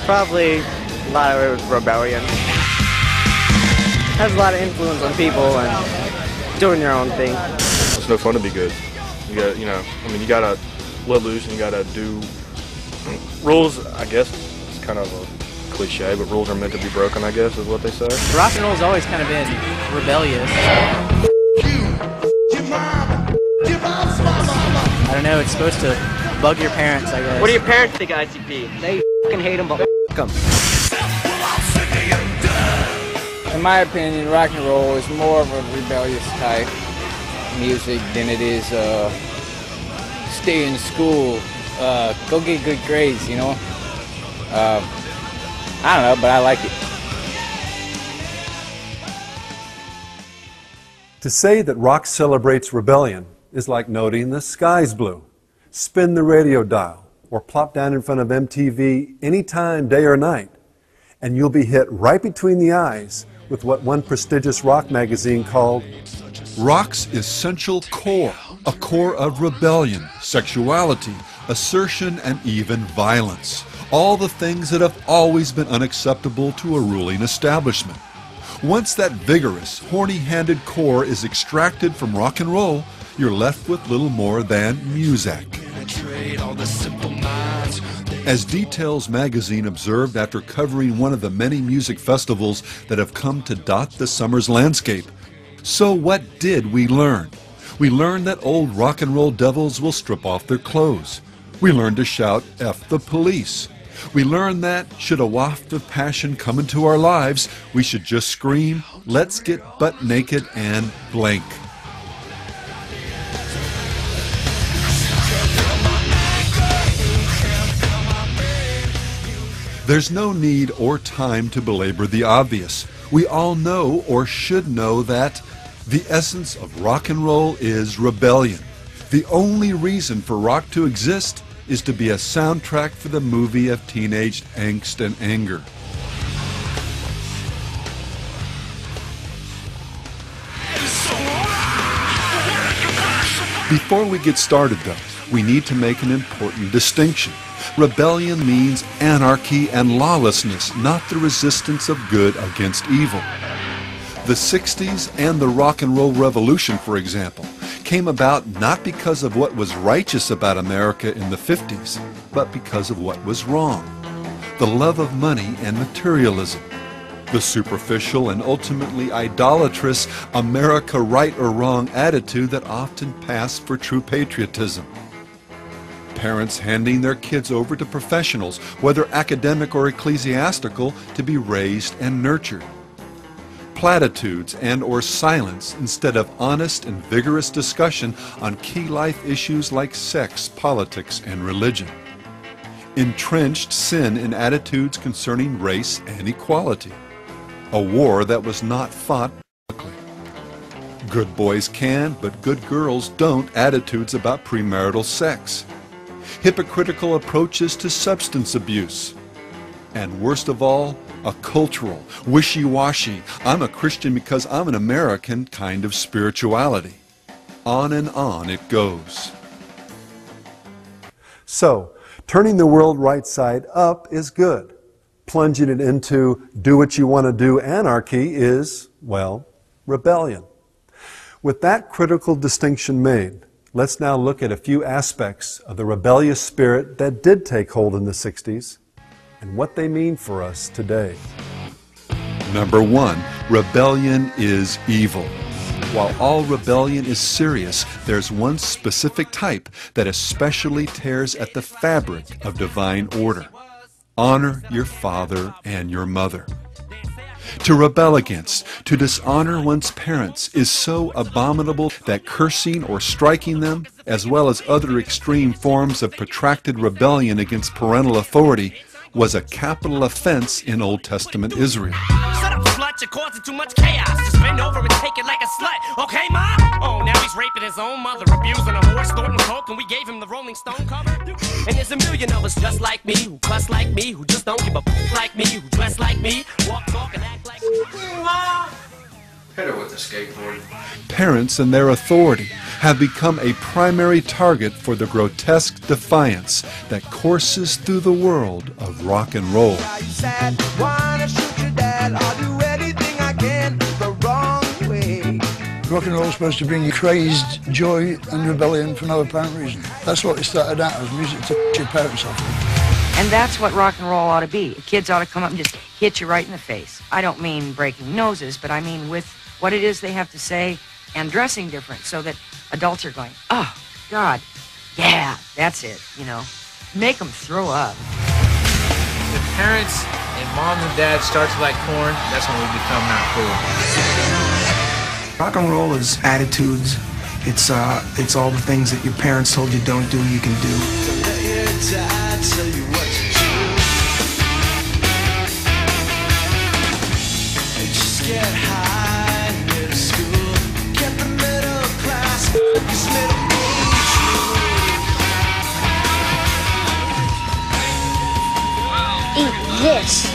Probably a lot of it was rebellion. Has a lot of influence on people and doing your own thing. It's no fun to be good. You got, you gotta let loose and you gotta do rules. I guess it's kind of a cliche, but rules are meant to be broken, I guess, is what they say. Rock and roll's always kind of been rebellious. I don't know, it's supposed to bug your parents, I guess. What do your parents think of ICP? They fucking hate them, but f*** them. In my opinion, rock and roll is more of a rebellious type music than it is stay in school, go get good grades, you know. I don't know, but I like it. To say that rock celebrates rebellion is like noting the sky's blue. Spin the radio dial or plop down in front of MTV anytime, day or night, and you'll be hit right between the eyes with what one prestigious rock magazine called rock's essential core, a core of rebellion, sexuality, assertion, and even violence. All the things that have always been unacceptable to a ruling establishment. Once that vigorous, horny-handed core is extracted from rock and roll, you're left with little more than music. As Details magazine observed after covering one of the many music festivals that have come to dot the summer's landscape, so what did we learn? We learned that old rock and roll devils will strip off their clothes. We learned to shout, "F the police." We learned that, should a waft of passion come into our lives, we should just scream, "Let's get butt naked and blank." There's no need or time to belabor the obvious. We all know, or should know, that the essence of rock and roll is rebellion. The only reason for rock to exist is to be a soundtrack for the movie of teenage angst and anger. Before we get started, though, we need to make an important distinction. Rebellion means anarchy and lawlessness, not the resistance of good against evil. The 60s and the rock and roll revolution, for example, came about not because of what was righteous about America in the 50s, but because of what was wrong. The love of money and materialism. The superficial and ultimately idolatrous America right or wrong attitude that often passed for true patriotism. Parents handing their kids over to professionals, whether academic or ecclesiastical, to be raised and nurtured. Platitudes and or silence instead of honest and vigorous discussion on key life issues like sex, politics, and religion. Entrenched sin in attitudes concerning race and equality. A war that was not fought publicly. Good boys can, but good girls don't attitudes about premarital sex. Hypocritical approaches to substance abuse. And worst of all, a cultural, wishy-washy, I'm a Christian because I'm an American kind of spirituality. On and on it goes. So, turning the world right side up is good. Plunging it into do what you want to do anarchy is, well, rebellion. With that critical distinction made, let's now look at a few aspects of the rebellious spirit that did take hold in the 60s and what they mean for us today. Number 1, rebellion is evil. While all rebellion is serious, there's one specific type that especially tears at the fabric of divine order. Honor your father and your mother. To rebel against, to dishonor one's parents is so abominable that cursing or striking them, as well as other extreme forms of protracted rebellion against parental authority, was a capital offense in Old Testament Israel. Shut up, slut, you're causing too much chaos. Just bend over and take it like a slut, okay, ma? Oh, now he's raping his own mother, abusing a horse, snorting coke, and we gave him the Rolling Stone cover? And there's a million of us just like me, who cuss like me, who just don't give a f like me, who dress like me, walk, talk, and act like me. Hit her with a skateboard. Parents and their authority have become a primary target for the grotesque defiance that courses through the world of rock and roll. Rock and roll is supposed to bring you crazed joy and rebellion for no apparent reason. That's what it started out as, music to your parents off. And that's what rock and roll ought to be. Kids ought to come up and just hit you right in the face. I don't mean breaking noses, but I mean with what it is they have to say and dressing different so that adults are going, oh, God, yeah, that's it, you know. Make them throw up. If parents and mom and dad start to like Korn, that's when we become not cool. Rock and roll is attitudes. It's all the things that your parents told you don't do, you can do. Eat this.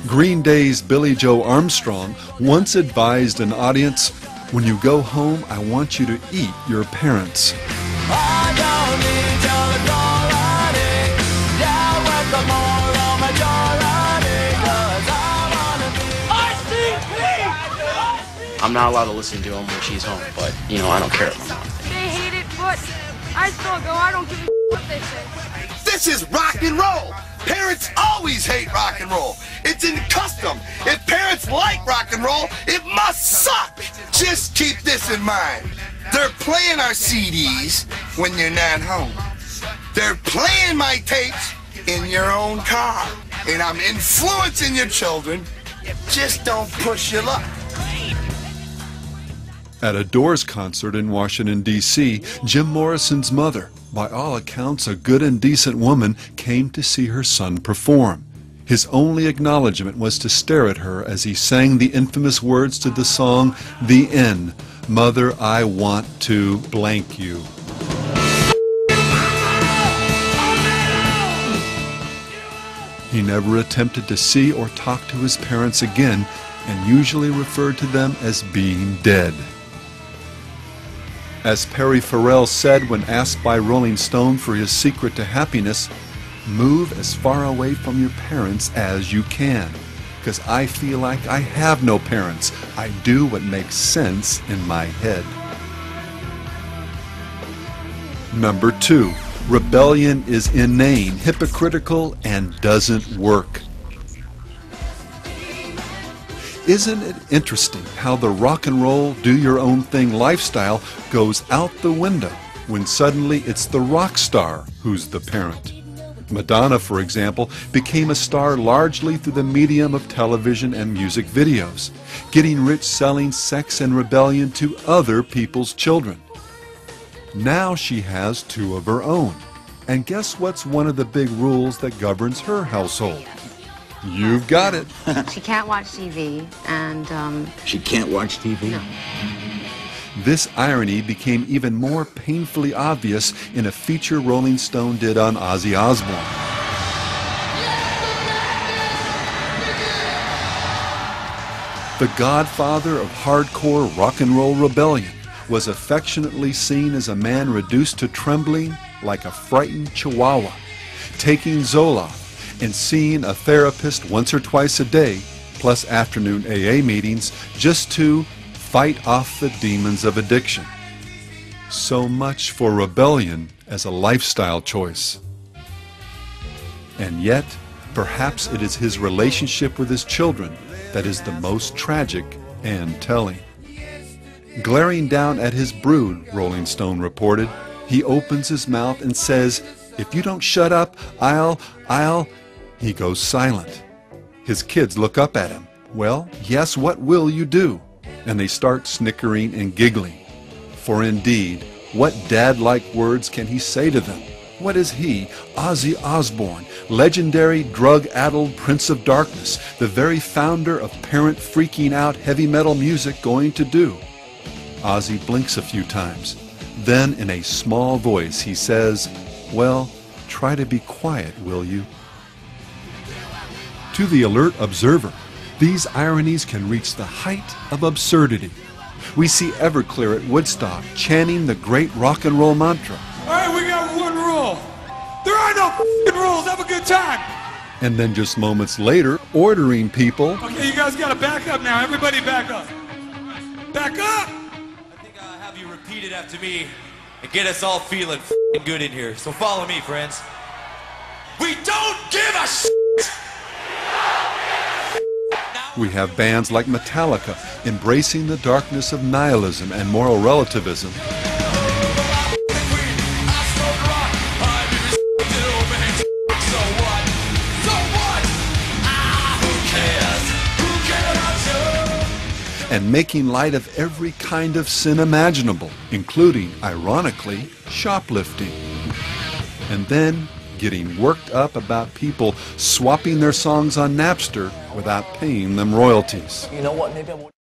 Green Day's Billy Joe Armstrong once advised an audience, when you go home, I want you to eat your parents. I'm not allowed to listen to him when she's home, but, you know, I don't care. They hate it, but I still go. I don't give a what they say. This is rock and roll. Parents always hate rock and roll. It's in custom. If parents like rock and roll, it must suck. Just keep this in mind. They're playing our CDs when you're not home. They're playing my tapes in your own car. And I'm influencing your children. Just don't push your luck. At a Doors concert in Washington, D.C., Jim Morrison's mother, by all accounts a good and decent woman, came to see her son perform. His only acknowledgement was to stare at her as he sang the infamous words to the song, The End, Mother, I want to blank you. He never attempted to see or talk to his parents again and usually referred to them as being dead. As Perry Farrell said when asked by Rolling Stone for his secret to happiness, move as far away from your parents as you can, because I feel like I have no parents. I do what makes sense in my head. Number 2, rebellion is inane, hypocritical, and doesn't work. Isn't it interesting how the rock and roll, do-your-own-thing lifestyle goes out the window when suddenly it's the rock star who's the parent? Madonna, for example, became a star largely through the medium of television and music videos, getting rich selling Sex and Rebellion to other people's children. Now she has 2 of her own. And guess what's one of the big rules that governs her household? You've got it. She can't watch TV, and She can't watch TV? No. This irony became even more painfully obvious in a feature Rolling Stone did on Ozzy Osbourne. The godfather of hardcore rock and roll rebellion was affectionately seen as a man reduced to trembling like a frightened chihuahua, taking Zoloft and seeing a therapist once or twice a day, plus afternoon AA meetings, just to fight off the demons of addiction. So much for rebellion as a lifestyle choice. And yet, perhaps it is his relationship with his children that is the most tragic and telling. Glaring down at his brood, Rolling Stone reported, he opens his mouth and says, "If you don't shut up, I'll... He goes silent. His kids look up at him. Well, yes, what will you do? And they start snickering and giggling. For indeed, what dad-like words can he say to them? What is he, Ozzy Osbourne, legendary drug-addled Prince of Darkness, the very founder of parent-freaking-out heavy metal music, going to do? Ozzy blinks a few times. Then, in a small voice, he says, "Well, try to be quiet, will you?" To the alert observer, these ironies can reach the height of absurdity. We see Everclear at Woodstock chanting the great rock and roll mantra. All right, we got one rule. There are no f***ing rules. Have a good time. And then just moments later, ordering people. Okay, you guys got to back up now. Everybody back up. Back up! I think I'll have you repeat it after me and get us all feeling f***ing good in here. So follow me, friends. We don't give a shit! We have bands like Metallica embracing the darkness of nihilism and moral relativism. And making light of every kind of sin imaginable, including, ironically, shoplifting. And then getting worked up about people swapping their songs on Napster without paying them royalties. You know what? Maybe I won't.